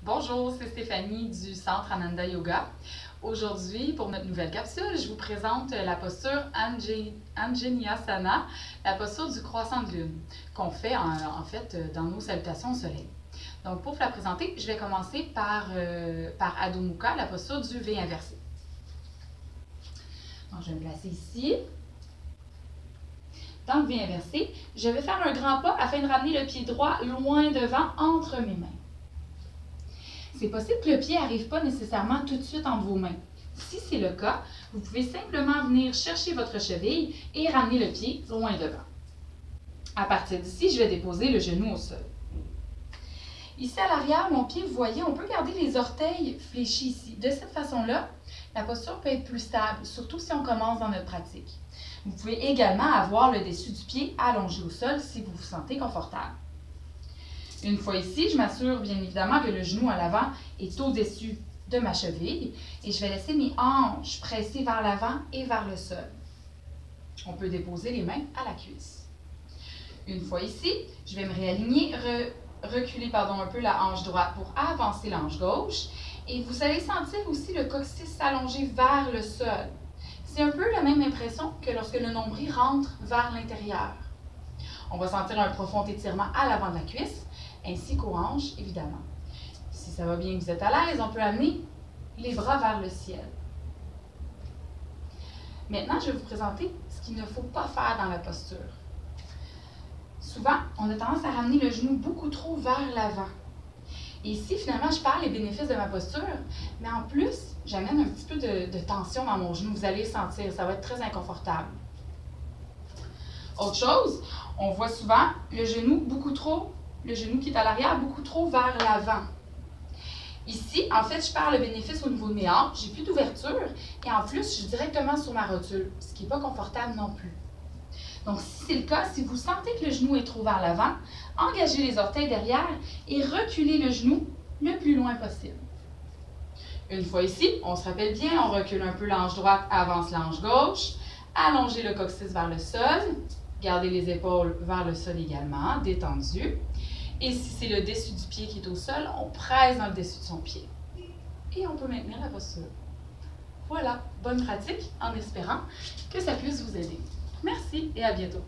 Bonjour, c'est Stéphanie du Centre Ananda Yoga. Aujourd'hui, pour notre nouvelle capsule, je vous présente la posture Anjaneyasana, la posture du croissant de lune, qu'on fait en fait dans nos salutations au soleil. Donc, pour vous la présenter, je vais commencer par Adho Mukha, la posture du V inversé. Donc, je vais me placer ici. Dans le V inversé, je vais faire un grand pas afin de ramener le pied droit loin devant entre mes mains. C'est possible que le pied n'arrive pas nécessairement tout de suite entre vos mains. Si c'est le cas, vous pouvez simplement venir chercher votre cheville et ramener le pied loin devant. À partir d'ici, je vais déposer le genou au sol. Ici à l'arrière, mon pied, vous voyez, on peut garder les orteils fléchis ici. De cette façon-là, la posture peut être plus stable, surtout si on commence dans notre pratique. Vous pouvez également avoir le dessus du pied allongé au sol si vous vous sentez confortable. Une fois ici, je m'assure bien évidemment que le genou à l'avant est au-dessus de ma cheville et je vais laisser mes hanches pressées vers l'avant et vers le sol. On peut déposer les mains à la cuisse. Une fois ici, je vais me réaligner, reculer un peu la hanche droite pour avancer la hanche gauche et vous allez sentir aussi le coccyx s'allonger vers le sol. C'est un peu la même impression que lorsque le nombril rentre vers l'intérieur. On va sentir un profond étirement à l'avant de la cuisse, ainsi qu'aux hanches, évidemment. Si ça va bien que vous êtes à l'aise, on peut amener les bras vers le ciel. Maintenant, je vais vous présenter ce qu'il ne faut pas faire dans la posture. Souvent, on a tendance à ramener le genou beaucoup trop vers l'avant. Et ici, finalement, je parle des bénéfices de ma posture, mais en plus, j'amène un petit peu de tension dans mon genou. Vous allez le sentir, ça va être très inconfortable. Autre chose, on voit souvent le genou qui est à l'arrière beaucoup trop vers l'avant. Ici, en fait, je parle le bénéfice au niveau de mes hanches, j'ai plus d'ouverture et en plus, je suis directement sur ma rotule, ce qui n'est pas confortable non plus. Donc, si c'est le cas, si vous sentez que le genou est trop vers l'avant, engagez les orteils derrière et reculez le genou le plus loin possible. Une fois ici, on se rappelle bien, on recule un peu la hanche droite, avance la hanche gauche, allongez le coccyx vers le sol, gardez les épaules vers le sol également, détendues. Et si c'est le dessus du pied qui est au sol, on presse dans le dessus de son pied. Et on peut maintenir la posture. Voilà, bonne pratique en espérant que ça puisse vous aider. Merci et à bientôt.